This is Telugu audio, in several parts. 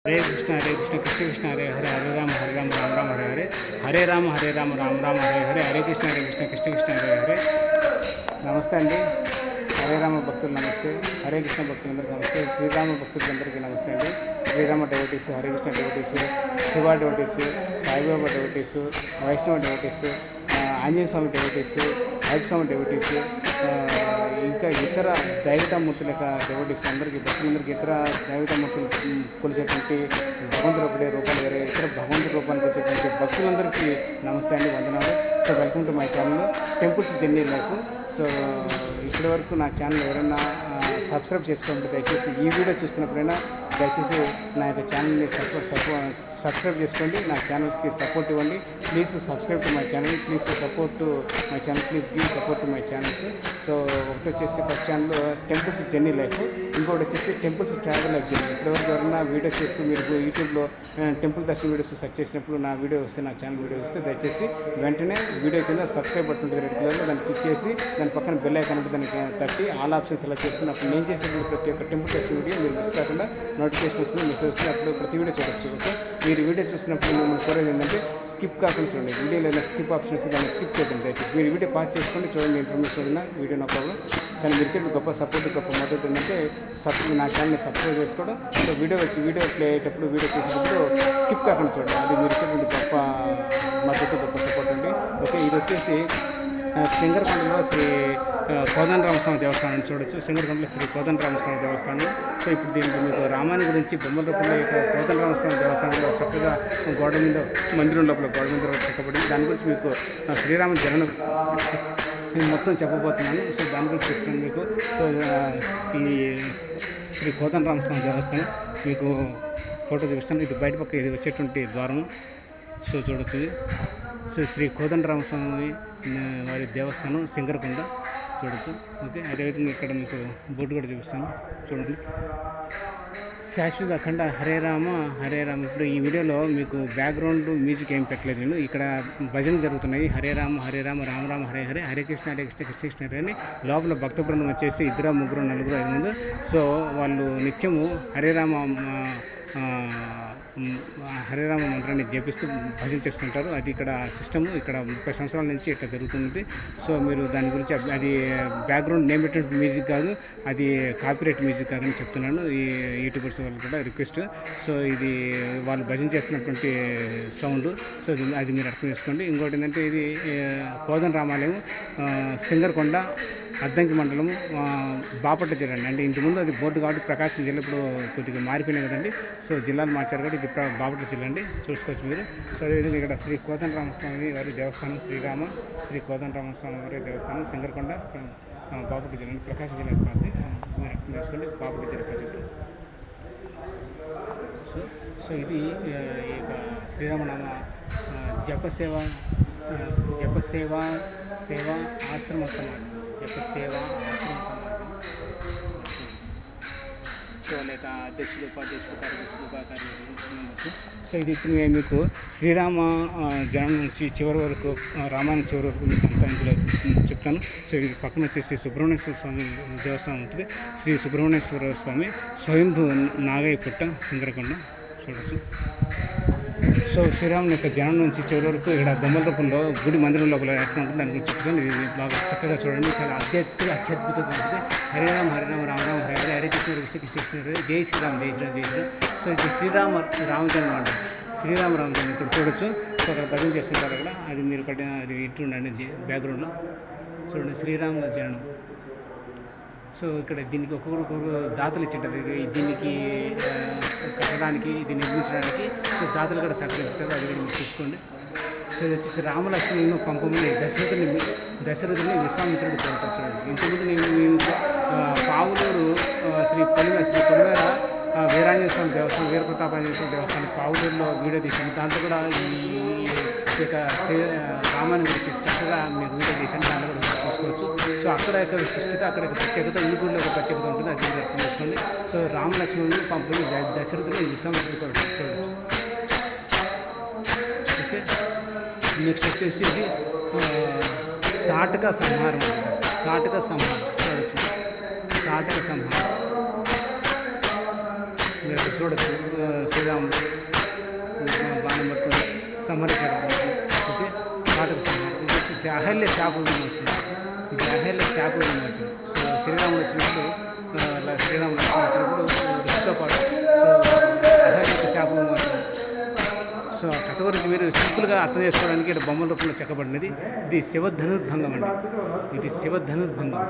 हरे कृष्ण कृष्ण कृष्ण हरे हरे हरे राम राम राम हरे हरे राम राम राम हरे हरे कृष्ण कृष्ण कृष्ण हरे हरे। नमस्ते अंडी हरे राम भक्तुలు नमस्ते, हरे कृष्ण भक्तुలందరికీ नमस्ते, శ్రీరామ భక్తులందరికీ నమస్తే అండి। Srirama devotees, Hare Krishna devotees, Shiva devotees, Saibaba devotees, Vaishnava devotees, Anjaneya Swami devotees, Ayyappa Swami devotees, ఇంకా ఇతర దైవతామూర్తుల యొక్క డివోటీస్ అందరికీ భక్తులందరికీ ఇతర దైవతామూర్తులు కొలిచేటువంటి భగవంతుడు ఒకటే రూపాలు వేరే ఇతర భగవంతుడి రూపానికి వచ్చేటువంటి భక్తులందరికీ నమస్తే అండి, వందనాలు। So welcome to my channel temples journey life. So ఇప్పటి వరకు నా ఛానల్ ఎవరైనా సబ్స్క్రైబ్ చేసుకోండి, దయచేసి ఈ వీడియో చూస్తున్నప్పుడైనా దయచేసి నా యొక్క ఛానల్ని సబ్స్క్రైబ్ చేసుకోండి, నా ఛానల్స్కి సపోర్ట్ ఇవ్వండి। Please subscribe to my channel, please support to my channel, please give support to my channels. So ఒకటి వచ్చేసి first channel temples journey life, ఇంకోటి వచ్చేసి టెంపుల్స్ ట్రావెల్ లైఫ్ జర్నీ। ఇప్పటివరకు ఎవరైనా వీడియో చేస్తూ మీరు యూట్యూబ్లో టెంపుల్ దర్శన వీడియోస్ సెర్చ్ చేసినప్పుడు నా వీడియో వస్తే, నా ఛానల్ వీడియో వస్తే దయచేసి వెంటనే వీడియో కింద సబ్స్క్రైబ్ బటన్ ఉంటుంది రెడ్ కలర్లో, దాన్ని క్లిక్ చేసి దాని పక్కన బెల్ ఐకాన్ ఉంటుంది, దానికి తట్టి ఆల్ ఆప్షన్స్ అలా చేసుకుని అప్పుడు నేను చేసేటువంటి ప్రతి ఒక్క టెంపుల్ దర్శన వీడియో మీరు మిస్ కాకుండా నోటిఫికేషన్ వస్తుంది, మెసేజ్ వస్తుంది, అప్పుడు ప్రతి వీడియో చూడొచ్చు। ఓకే, మీరు వీడియో చూసినప్పుడు మిమ్మల్ని కోరేది ఏంటంటే స్కిప్ కాకుండా చూడండి, వీడియోలో ఏదైనా స్కిప్ ఆప్షన్ వస్తుంది దాన్ని స్కిప్ చేద్దాం దయచేసి। మీరు వీడియో పాస్ చేసుకోండి, చూడండి, ఇన్ఫర్మేషన్ ఉన్న వీడియో నా ప్రాబ్లం, కానీ మీరు చెప్పి గొప్ప సపోర్ట్ గొప్ప మద్దతు ఏంటంటే నా ఛానల్ని సబ్స్క్రైబ్ చేసుకోవడం। సో వీడియో ప్లే అయ్యేటప్పుడు వీడియో చేసేటప్పుడు స్కిప్ కాకుండా చూడండి, అది మీరు చెప్పినటువంటి గొప్ప మద్దతు గొప్ప సపోర్ట్ అండి। ఓకే, ఇది వచ్చేసి సింగరకొండలో శ్రీ కోదండరామస్వామి దేవస్థానం చూడొచ్చు, సింగరకొండలో శ్రీ కోదండరామస్వామి దేవస్థానం। సో ఇప్పుడు దీనికి మీకు రామాయణ గురించి బొమ్మల రూపంలో కోదండరామస్వామి దేవస్థానంలో చక్కగా గోడ మీద మందిరం లోపల గోడ మీద చెక్కబడింది, దాని గురించి మీకు శ్రీరామ జననం నేను మొత్తం చెప్పబోతున్నాను। సో దాని గురించి చెప్తాను మీకు। సో ఈ శ్రీ కోదండరామస్వామి దేవస్థానం మీకు ఫోటో చూపిస్తాను, ఇది బయట పక్క ఇది వచ్చేటువంటి ద్వారం। సో చూడొచ్చు, సో శ్రీ కోదండరామస్వామి వారి దేవస్థానం సింగరకొండ చూడొచ్చు। ఓకే, అదేవిధంగా ఇక్కడ మీకు బోర్డు కూడా చూపిస్తాను చూడండి, శాశ్వత అఖండ హరే రామ హరే రామ। ఇప్పుడు ఈ వీడియోలో మీకు బ్యాక్గ్రౌండ్ మ్యూజిక్ ఏం పెట్టలేదు నేను, ఇక్కడ భజనలు జరుగుతున్నాయి, హరే రామ రామ రామ హరే హరే, హరే కృష్ణ కృష్ణ కృష్ణ హరే అని। లోపల భక్త బృందం వచ్చేసి 2 3 4 5 మంది, సో వాళ్ళు నిత్యము హరే రామ హరే రామ మంత్రాన్ని జపిస్తూ భజన చేస్తుంటారు, అది ఇక్కడ సిస్టము ఇక్కడ 30 సంవత్సరాల నుంచి ఇట్లా జరుగుతుంది। సో మీరు దాని గురించి అది బ్యాక్గ్రౌండ్ నేమ్ పెట్టినటువంటి మ్యూజిక్ కాదు, అది కాపీరైట్ మ్యూజిక్ కాదని చెప్తున్నాను, ఈ యూట్యూబర్స్ వాళ్ళు కూడా రిక్వెస్ట్। సో ఇది వాళ్ళు భజన చేస్తున్నటువంటి సౌండ్, సో అది మీరు అర్థం చేసుకోండి। ఇంకోటి ఏంటంటే ఇది కోదండ రామాలయం సింగరకొండ అద్దంకి మండలం బాపట్ల జిల్లా అండి, అంటే ఇంతకుముందు అది బోర్డు కాబట్టి ప్రకాశం జిల్లా ఇప్పుడు కొద్దిగా మారిపోయినాయి కదండి, సో జిల్లాలు మార్చారు కాబట్టి ఇది బాపట్ల జిల్లా అండి, చూసుకోవచ్చు మీరు। సో అదేవిధంగా ఇక్కడ శ్రీ కోదండరామస్వామి వారి దేవస్థానం శ్రీ కోదండరామస్వామి వారి దేవస్థానం సింగరకొండ బాపట్ల జిల్లా అండి, ప్రకాశం జిల్లా ప్రాంతం మీరు అర్థం చేసుకోండి, బాపట్ల జిల్లా ప్రాజెక్టు। సో ఇది ఈ యొక్క శ్రీరామనామ జపసేవ ఆశ్రమ సమాజం, జపసేవ ఆశ్రమ సమాజం, సో లేక అధ్యక్షులు ఉపాధ్యక్షులు కార్యదర్శులు। సో ఇది మీకు శ్రీరామ జనం నుంచి చివరి వరకు రామాయణ చివరి వరకు మీకు అంతా ఇందులో చెప్తాను। సో ఇది పక్కన వచ్చేసి సుబ్రహ్మణ్యేశ్వర స్వామి దేవస్థానం ఉంటుంది, శ్రీ సుబ్రహ్మణ్యేశ్వర స్వామి స్వయంభూ నాగయ్య పుట్ట సింగరకొండ చూడవచ్చు। సో శ్రీరాముని యొక్క జనం నుంచి చివరి వరకు ఇక్కడ బొమ్మల రూపంలో గుడి మందిరం లోపల ఎట్లా ఉంటుంది దాని గురించి చెప్తాను, ఇది బాగా చక్కగా చూడండి, చాలా అత్యద్భుతంగా ఉంటుంది। హరే రామ రామ రామ హరే హరే, హరే కృష్ణ కృష్ణ కృష్ణ హరే, జై శ్రీరామ్ జై శ్రీరామ్ జై శ్రీరామ్। సో ఇది రామజన్మ అంట, రామజన్మ ఇక్కడ చూడొచ్చు। సో అక్కడ భజన చేస్తుంటారు అక్కడ, అది మీరు అది ఇంటుండండి బ్యాక్గ్రౌండ్లో చూడండి, శ్రీరామ జనం। సో ఇక్కడ దీనికి ఒక్కొక్కరు దాతలు ఇచ్చింటారు, దీనికి కట్టడానికి దీన్ని నిర్మించడానికి, సో దాతలు కూడా సహకరిస్తారు, అది కూడా మీరు చూసుకోండి। సో ఇది వచ్చేసి రామలక్ష్మణులను పంపమని దశరథుని విశ్వామిత్రుడు కోరుతారు చూడండి। ఇంతకుముందు నేను పావులూరు శ్రీ పొలిమేర వీరాంజనేయ స్వామి దేవస్థానం, వీరప్రతాపాంజనేయ స్వామి దేవస్థానం పావులూరులో వీడియో తీసాను, దాంట్లో కూడా ఈ యొక్క రామాయణం గురించి చక్కగా మీరు వీడియో తీసాను, దాంట్లో కూడా చూసుకోవచ్చు। సో అక్కడ యొక్క విశిష్టత, అక్కడ యొక్క ప్రత్యేకత, ఊరులో ఒక ప్రత్యేకత ఉంటుంది, అది మీరు అర్థం చేసుకోండి। సో రామలక్ష్మణుని పంపుని దశరథుని విశ్వామిత్రుడు కూడా చూడవచ్చు। ఓకే, నెక్స్ట్ వచ్చేసి ఇది తాటక సంహారం చూడవచ్చు, తాటక సంహారం మీరు చూడొచ్చు శ్రీరాముడు బాణం పట్టుకొని సంహరించడం. ఓకే, కాటక సంహారం. ఇది వచ్చేసి అహల్య శాప విమోచనం. ఇది అహల్య శాప విమోచనం. సో శ్రీరాముడు వచ్చినప్పుడు శ్రీరాముడు వచ్చినప్పుడు ఋషితో పాటు అహల్య శాప విమోచనం. సో కథ గురించి మీరు సింపుల్గా అర్థం చేసుకోవడానికి ఇక్కడ బొమ్మల రూపంలో చెక్కబడినది. ఇది శివధనుర్భంగం అండి. ఇది శివధనుర్భంగం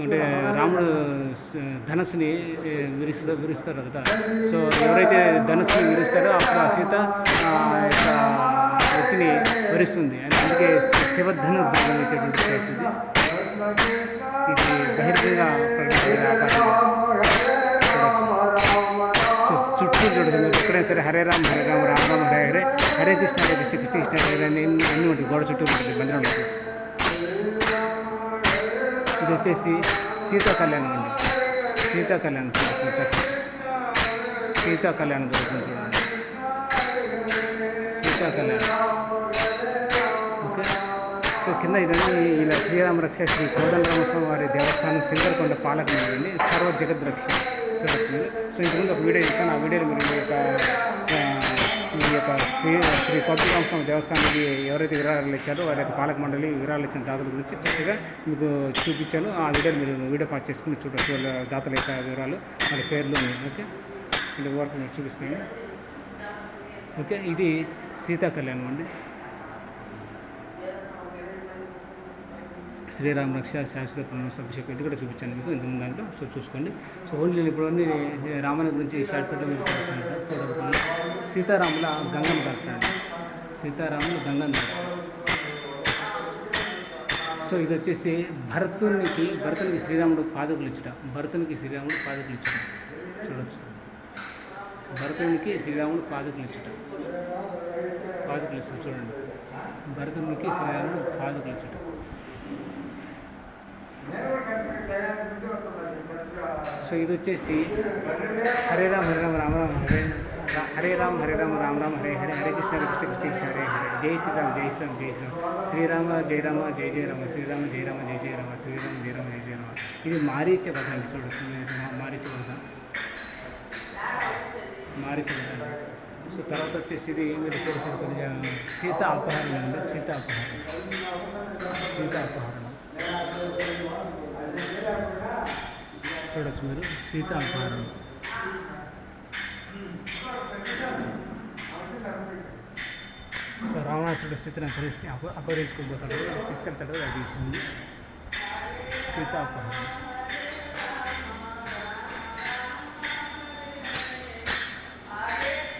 అంటే రాముడు ధనస్సుని విరుస్తారు కదా. సో ఎవరైతే ధనస్సుని విరుస్తారో అప్పుడు ఆ సీత యొక్క వ్యక్తిని వరిస్తుంది. అందుకే శివధనుర్భంగం వచ్చేటువంటి పరిస్థితి. ఇది బహిర్గంగా చుట్టూ చూడదు. మీరు ఎక్కడైనా సరే హరే రామ్ హరే రామ్ రామ్ రామ్ హరే హరే, హరే కృష్ణ హరే కృష్ణ కృష్ణ కృష్ణ హరే అన్నీ ఉంటుంది. గోడ చుట్టూ ఉంటుంది మందిరంలో. ఇది వచ్చేసి సీతా కళ్యాణం అండి. సీతా కళ్యాణం చూడండి. సీతా కళ్యాణం జరుగుతుంది చూడండి. సీతా కళ్యాణం. ఓకే, సో కింద ఇదండి ఇలా శ్రీరామ రక్ష శ్రీ కోదండరామస్వామి వారి దేవస్థానం సింగరకొండ పాలక అండి. సర్వ జగద్ రక్ష చూడొచ్చు. సో ఇంతకుముందు ఒక వీడియో ఇస్తాను. ఆ వీడియోలో మీరు మీ యొక్క శ్రీ కోదండరామస్వామి దేవస్థానానికి ఎవరైతే విరాళాలు ఇచ్చారో వారైతే పాలక మండలి విరాళాలు ఇచ్చిన దాతల గురించి చక్కగా మీకు చూపించాను. ఆ వీడియోని మీరు వీడియో పాస్ చేసుకుని చూడొచ్చు. వాళ్ళ దాతల యొక్క వివరాలు, వాళ్ళ పేర్లు. ఓకే, ఇది వరకు నేను చూపిస్తాను. ఓకే, ఇది సీతా కళ్యాణం అండి. శ్రీరామ రక్ష శాశ్వత అభిషేకం ఇది కూడా చూపించాను మీకు ఇంతకుముందు దాంట్లో. సో చూసుకోండి. సో ఓన్లీ ఇప్పుడు అన్ని రామాయణం గురించి షార్ట్కట్లో మీరు చూపిస్తాను. సీతారాముల గంగను కడతాడు. సీతారాములు గంగను కడతాడు. సో ఇది వచ్చేసి భరతునికి శ్రీరాముడు పాదకులు ఇచ్చుట. భరతునికి శ్రీరాముడు పాదకులు ఇచ్చుట చూడవచ్చు. భరతునికి శ్రీరాముడు పాదకులు ఇచ్చుట. పాదకులు ఇస్తారు చూడండి. భరతునికి శ్రీరాముడు పాదకులు ఇచ్చుట. సో ఇది వచ్చేసి హరే రామ్ హరే రామ్ రామ రామ హరే రామ్ హరే రామ రామ రామ హరే హరే, హరే కృష్ణ కృష్ణ కృష్ణ హరే హరే, జై శ్రీరామ్ జై శ్రీరామ్ జై శ్రీరామ్, శ్రీరామ జయ రామ జయ జయ రామ, శ్రీరామ జయ రామ జయ జయ రామ, శ్రీరామ జయ రామ జయ జయ రామ. ఇది మారీచ కథ అండి. చూడొచ్చు మారీచ కథ. సో తర్వాత వచ్చేసి ఇది మీరు చూడొచ్చు కొద్దిగా సీత అపహరణ అండి. సీత అపహరణ చూడొచ్చు మీరు. సీత అపహరణ. సో రావణాసుడు స్థితిని అపహరించుకోబోతాడు, తీసుకెళ్తాడు. అది ఇచ్చింది సీత అపహరణ.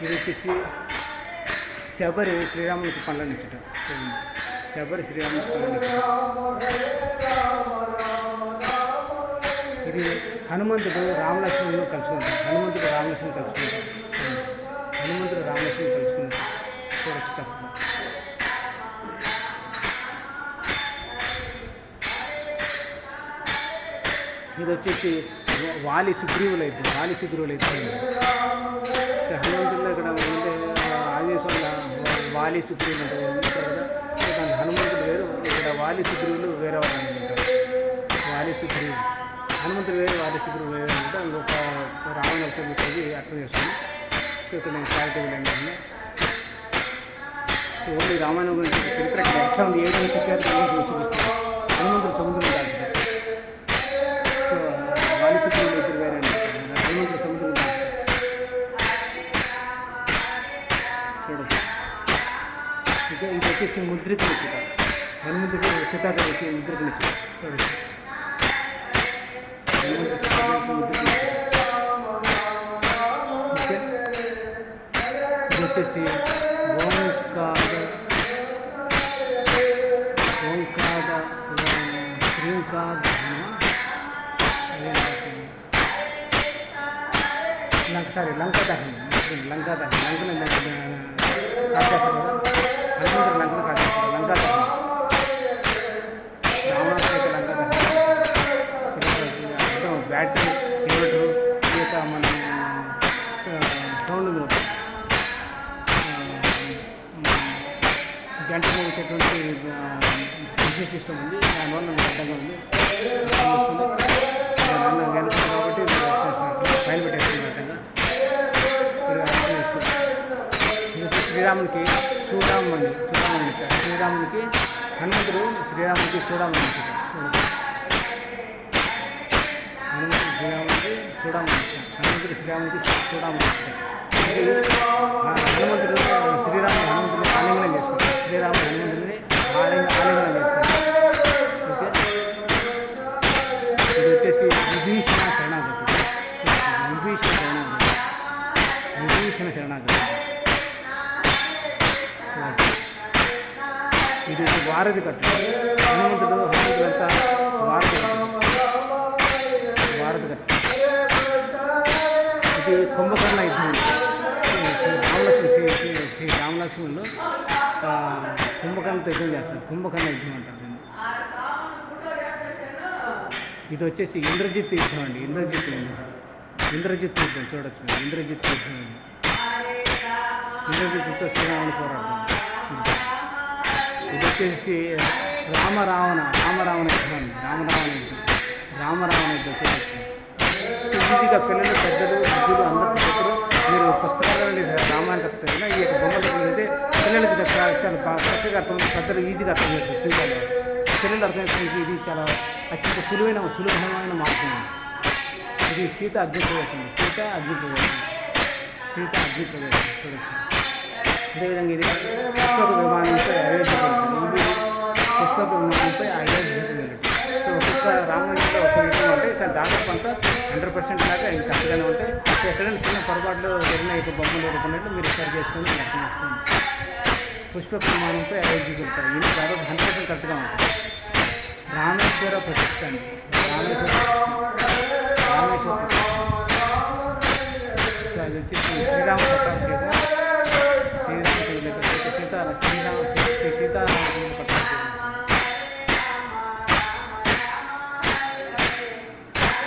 ఇది వచ్చేసి శబరి శ్రీరామునికి పండ్లను ఇచ్చటం. శబరి శ్రీరామునికి పండ్లను ఇచ్చటం. ఇది హనుమంతుడు రామలక్ష్మణులు కలుసుకుంటాడు. హనుమంతుడు రామలక్ష్మణులు కలుసుకుంటాడు. చూడొచ్చు తప్ప. ఇది వచ్చేసి వాలి సుగ్రీవులు అయితే హనుమంతుడిలో ఇక్కడ ఉంటే ఆదేశంలో వాలి సుగ్రీవులు ఉంటారు. హనుమంతుడు వేరు, ఇక్కడ వాలి సుగ్రీవులు వేరే వాళ్ళు ఉంటారు. వాలి సుగ్రీవులు హనుమంతుడు వేరు, వాలి సుగ్రీవులు వేరే అంటే ఇంకొక రావణ వచ్చి అర్థం చేస్తుంది. సో ఇక్కడ నేను క్లారిటీ వెళ్ళండి. సో ఓన్లీ రామాయణం గురించి చరిత్ర ఎట్లా ఉంది, ఏ విధంగా చెప్పారు చూపిస్తాను. హనుమంతుడు సముద్రం దాటుతాడు. సో వాలి సుగ్రీవులు ఇద్దరు వేరే హనుమంతుడు సముద్రం దాటుతాడు. చూడచ్చు. ఇంకా ఇది వచ్చేసి ముద్రికలు ఇచ్చుట. హనుమంతుడు సీతాదేవికి ముద్రికలు ఇచ్చుట. చూడచ్చు. ఓకే, ఇది వచ్చేసి లంకా దహనం. లంకను కాచేస్తారు కదా, హనుమంతుడు లంకను కాచేస్తారు. లంకా దహనం, రావణాసుడు లంకా దహనం. మొత్తం బ్యాటరీ ఇన్వర్టర్ ఈ యొక్క మన సౌండ్ గంట వచ్చేటువంటి సిస్టమ్ ఉంది. దానివల్ల అడ్డంగా ఉంది. నన్ను వెనుకుంది కాబట్టి ఫైల్ పెట్టేసుకున్నట్టుగా శ్రీరామునికి చూడమని శ్రీరామునికి హనుమంతుడు శ్రీరామునికి చూడమని హనుమంతుడు శ్రీరామునికి చూడమని హనుమంతుడు హనుమంతుడిని ఆలింగనం చేసుకుంటాడు. శ్రీరాముడు హనుమంతుడిని ఆలింగనం చేసుకుంటాడు. ఓకే, ఇది వచ్చేసి విభీషణ శరణాగతి. ఇది వారధి కట్టు. హనుమంతుడు అంతా వారధి కట్టు. ఇది కుంభకర్ణ యుద్ధం. శ్రీ రామలక్ష్మణులు కుంభకర్ణతో యుద్ధం చేస్తారు. కుంభకర్ణ యుద్ధం అంటారు. ఇది వచ్చేసి ఇంద్రజిత్ యుద్ధం అండి. ఇంద్రజిత్ యుద్ధం చూడొచ్చు. ఇంద్రజిత్ యుద్ధంతో శ్రీరాముడు పోరాటం. ఇది వచ్చేసి రామరావణ యుద్ధం. రామరావణ యుద్ధం చూడొచ్చు. ఈజీగా పిల్లలు పెద్దలు వృద్ధులు అందరూ మీరు పుస్తకాలు రామాయణ కథ ఈ యొక్క బొమ్మలు అయితే పిల్లలకి చాలా చక్కగా అర్థం, పెద్దలు ఈజీగా అర్థం చేస్తారు. పిల్లలు అర్థం చేసుకోవడానికి ఇది చాలా అత్యంత సులభమైన మార్గం. ఇది సీత అగ్ని ప్రవేశం చూడొచ్చు. అదేవిధంగా ఇది పుష్పక విమానంపై అయోధ్యకు వెళ్ళాడు. సో ఒక్కొక్క రామాయణంలో ఒక విషయం అంటే ఇక్కడ దాదాపు అంతా 100% దాకా ఇంకా అంతగానే ఉంటాయి. ఎక్కడైనా చిన్న పొరపాట్లు జరిగిన ఇక బొమ్మలు రూపంలో మీరు సరి చేసుకొని అర్థం చేసుకోండి. పుష్పక విమానంపై అయోధ్యకు వెళ్తారు. ఈయన దాదాపు 100% కరెక్ట్గా ఉంటుంది. రామేశ్వర ప్రతిష్ఠ అండి. రామేశ్వర అది వచ్చేసి శ్రీరామ పట్టాభిషేకం. సీతారామచంద్ర పట్టాభిషేకం.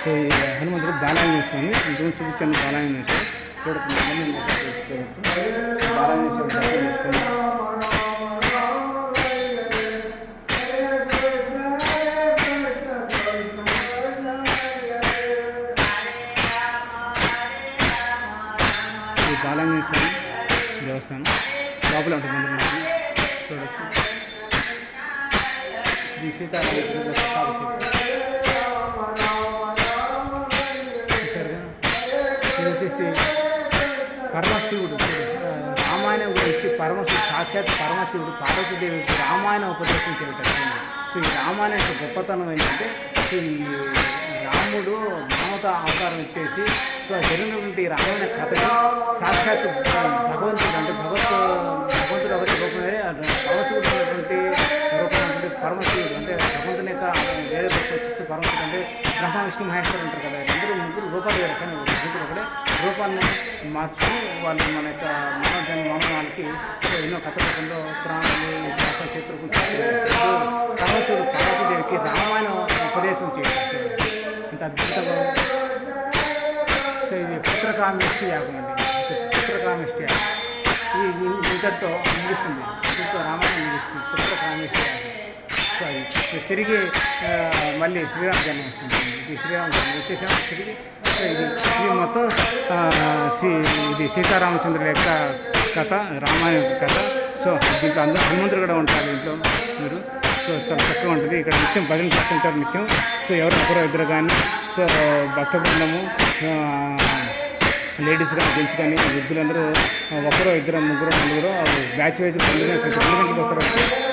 సో ఈ హనుమంతుడు బాలాంజనేయ స్వామి ఇంకొంచెం చూపించాను. బాలాంజనేయ స్వామి చూడకుండా బాలాంజనేయ స్వామి దర్శనం చేసుకుని బాలాంజనేయ స్వామి దేవస్థానం లోపల ఉంటుంది. చూడవచ్చు. శ్రీ సీతారామచంద్ర పట్టాభిషేకం. ఇది వచ్చేసి పరమశివుడు. రామాయణం గురించి సాక్షాత్ పరమశివుడు పార్వతీదేవికి రామాయణ ఉపదేశం చేయటం. సో ఈ రామాయణ యొక్క గొప్పతనం ఏంటంటే ఈ రాముడు మానవత అవతారం ఇచ్చేసి సో జరిగినటువంటి రామాయణ కథని సాక్షాత్ భగవంతుడు అంటే భగవంతుడు ఒకటి రూపమే పరమశివుడు ఉన్నటువంటి రూపం అంటే పరమశివుడు అంటే భగవంతుని యొక్క వేరే రూపం వచ్చేసి పరమశివుడు అంటే బ్రహ్మ విష్ణు మహేశ్వరుడు ఉంటారు కదా. అందరూ ముగ్గురు రూపాలు వేరు కానీ ముగ్గురు ఒకటే రూపాన్ని మార్చుకుని వాళ్ళు మన యొక్క వాళ్ళకి ఎన్నో కథ రూపంలో పురాణాలు చిత్రకూట పరమశివుడు పార్వతీదేవికి రామాయణ ఉపదేశం చేశారు. ఇంత అద్భుతంగా. సో ఇది పుత్రకామేష్టి యాగం అండి. పుత్రకామేష్టి యాగం ఈ ఇంతటితో ముగిస్తుంది. ఇంతటితో రామాయణం ముగిస్తుంది. పుత్రకామేష్టి యాగం. సో అది తిరిగి మళ్ళీ శ్రీరామ జన్మ వస్తుంది. ఇది శ్రీరామ జన్మ వచ్చేసాము తిరిగి. సో ఇది మొత్తం ఇది సీతారామచంద్రుల యొక్క కథ, రామాయణ కథ. సో దీంట్లో అందరూ హనుమంతుడు కూడా ఉంటారు దీంట్లో మీరు. సో చాలా చక్కగా ఉంటుంది. ఇక్కడ నిత్యం భజన చేస్తుంటారు నిత్యం. సో ఎవరు ఒకరో ఇద్దరు కానీ సో భక్త బృందము లేడీస్ కానీ జెంట్స్ కానీ వృద్ధులందరూ ఒకరో ఇద్దరు ముగ్గురు నలుగురు బ్యాచ్ వైజ్ 2 గంటలకు వస్తారు.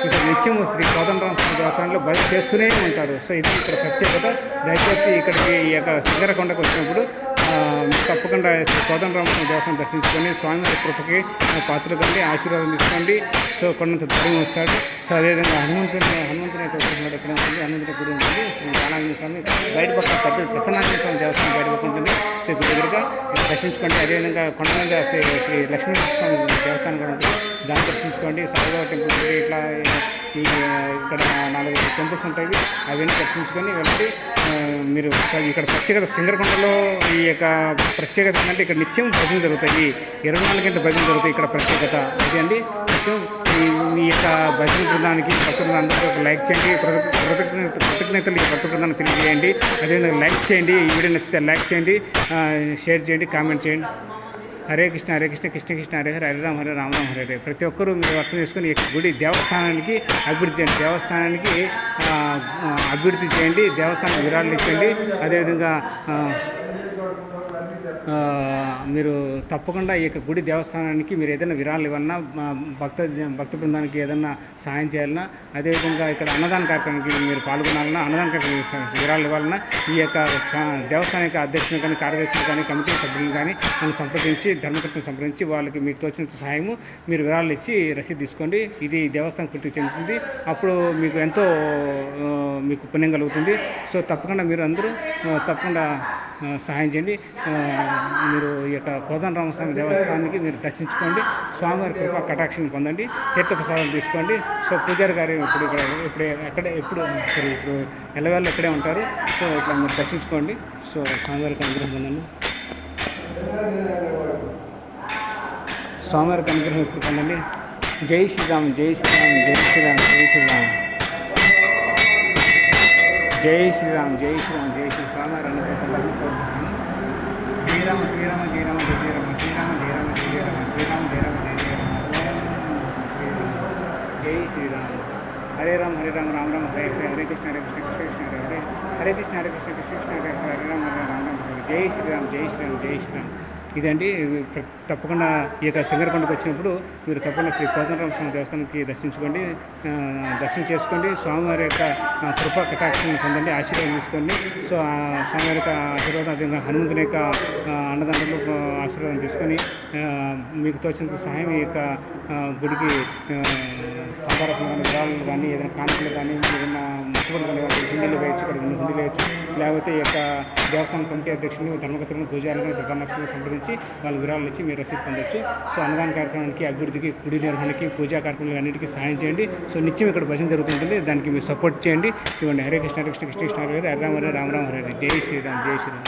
ఇక్కడ నిత్యం శ్రీ కోదండరామ దేవస్థానంలో భజన చేస్తూనే ఉంటారు. సో ఇది ఇక్కడ ప్రత్యేకత. దయచేసి ఇక్కడికి ఈ యొక్క శిఖరకొండకు వచ్చినప్పుడు తప్పకుండా శ్రీ కోదండరామ దేవస్థానం దర్శించుకొని స్వామి కృపకి పాత్రలు కండి ఆశీర్వాదం తీసుకోండి. సో కొండంత ధైర్యం వస్తాడు. సో అదేవిధంగా హనుమంతుని యొక్క ఇక్కడ ఉంటుంది. హనుమంతుని గుడి ఉంటుంది. శ్రీ బాలాంజనేయ స్వామి బయట పక్క పెద్ద ప్రసన్నాంజనేయ స్వామి దేవస్థానం బయట పక్క ఉంటుంది. సో ఇక్కడ దగ్గరగా దర్శించుకోండి. అదేవిధంగా కొండ మీద శ్రీ లక్ష్మీ స్వామి దేవస్థానం కూడా ఉంటుంది. దాన్ని దర్శించుకోండి. సాయిబాబా టెంపుల్ ఇట్లా ఇక్కడ 4 టెంపుల్స్ ఉంటాయి. అవన్నీ దర్శించుకొని వెళ్ళి మీరు ఇక్కడ ప్రత్యేకత సింగరకొండలో ఈ యొక్క ప్రత్యేకత ఏంటంటే ఇక్కడ నిత్యం భజన జరుగుతాయి. 24 గంటల భజన జరుగుతాయి. ఇక్కడ ప్రత్యేకత అది అండి. నిత్యం మీ యొక్క భజన బృందానికి భక్తులు అందరికీ ఒక లైక్ చేయండి, కృతజ్ఞతలు ఈ భక్త బృందానికి తెలియజేయండి. అదేవిధంగా లైక్ చేయండి, ఈ వీడియో నచ్చితే లైక్ చేయండి, షేర్ చేయండి, కామెంట్ చేయండి. హరే కృష్ణ హరే కృష్ణ కృష్ణ కృష్ణ హరే హరే హరే రామ హరే రామ రామ హరే హరే. ప్రతి ఒక్కరూ మీరు అర్థం చేసుకొని ఈ గుడి దేవస్థానానికి అభివృద్ధి చేయండి, దేవస్థానానికి అభివృద్ధి చేయండి, దేవస్థానం విరాళాలు ఇచ్చండి. అదేవిధంగా మీరు తప్పకుండా ఈ యొక్క గుడి దేవస్థానానికి మీరు ఏదైనా విరాళాలు ఇవ్వాలన్నా, భక్త బృందానికి ఏదైనా సహాయం చేయాలన్నా, అదేవిధంగా ఇక్కడ అన్నదాన కార్యక్రమానికి మీరు పాల్గొనాలన్నా, అన్నదాన కార్యక్రమం విరాళాలు ఇవ్వాలన్నా ఈ యొక్క దేవస్థానం యొక్క అధ్యక్షులు కానీ, కార్యదర్శులు కానీ, కమిటీ సభ్యులు కానీ నన్ను సంప్రదించి, ధర్మకర్తను సంప్రదించి వాళ్ళకి మీకు తోచినంత సహాయము మీరు విరాళాలు ఇచ్చి రసీదు తీసుకోండి. ఇది దేవస్థానం కృషి చెందుతుంది. అప్పుడు మీకు ఎంతో మీకు పుణ్యం కలుగుతుంది. సో తప్పకుండా మీరు అందరూ తప్పకుండా సహాయం చేయండి. మీరు ఈ యొక్క కోదండరామస్వామి దేవస్థానానికి మీరు దర్శించుకోండి, స్వామివారి కృపా కటాక్షాన్ని పొందండి, తీర్థప్రసాదం తీసుకోండి. సో పూజారి గారు ఇప్పుడు ఎల్లవేళ ఇక్కడే ఉంటారు. సో ఇట్లా మీరు దర్శించుకోండి. సో స్వామివారికి అనుగ్రహం పొందండి, స్వామివారికి అనుగ్రహం ఇప్పుడు పొందండి. జై శ్రీరామ్ జై శ్రీరామ్ జై శ్రీరామ్ జై శ్రీరామ్ జై శ్రీరామ్ జై శ్రీరామ్ జై శ్రీ స్వామివారి అనుగ్రహం కోరుకుంటున్నాను. శ్రీరామ శ్రీరామ జయ రామ జయ శ్రీరామ శ్రీరామ జయ రామ జయ జయ రామ శ్రీరామ జయ రామ జయ జయ రామ జై శ్రీరామ్. హరే రామ హరే రామ రామ రామ హరే హరే. హరే కృష్ణ హరే కృష్ణ కృష్ణ కృష్ణ హరే హరే. హరే కృష్ణ హరే కృష్ణ కృష్ణ కృష్ణ హరే హరే. హరే రామ హరే రామ రామ హరే. జై శ్రీరామ్ జై శ్రీరామ్ జై శ్రీరామ్. ఇదండి. తప్పకుండా ఈ యొక్క సింగరకొండకు వచ్చినప్పుడు మీరు తప్పకుండా శ్రీ కోదండరామస్వామి దేవస్థానానికి దర్శించుకోండి, దర్శనం చేసుకోండి. స్వామివారి యొక్క కృపా కటాక్షాన్ని పొందండి, ఆశీర్వాదం తీసుకోండి. సో ఆ స్వామివారి యొక్క ఆశీర్వాదం, అదేవిధంగా హనుమంతుని యొక్క అన్నదానంలో ఆశీర్వాదం తీసుకొని మీకు తోచినంత సహాయం ఈ యొక్క గుడికి సాధారణ విరాళాలు కానీ, ఏదైనా కానుకలు కానీ, ఏదైనా మొక్కుబడి కానీ హుండీలు వేయచ్చు, ఇక్కడ హుండీలు వేయచ్చు. లేకపోతే ఈ యొక్క దేవస్థానం కమిటీ అధ్యక్షులు, ధర్మకర్తలను, పూజారులను, ప్రధానస్తులను సంప్రదించి వాళ్ళు విరాళాలు ఇచ్చి మీరు రసీదు పొందొచ్చు. సో అన్నదాన కార్యక్రమానికి, అభివృద్ధికి, గుడి నిర్వహణకి, పూజా కార్యక్రమాలు అన్నింటికీ సహాయం చేయండి. సో నిత్యం ఇక్కడ భజన జరుగుతుంటుంది, దానికి మీరు సపోర్ట్ చేయండి. ఇవ్వండి. హరే కృష్ణ హరే కృష్ణ కృష్ణ కృష్ణ హరే హరే. హరే రామ హరే రామ రామ హరే హరే. జై శ్రీరామ్ జై శ్రీరామ్.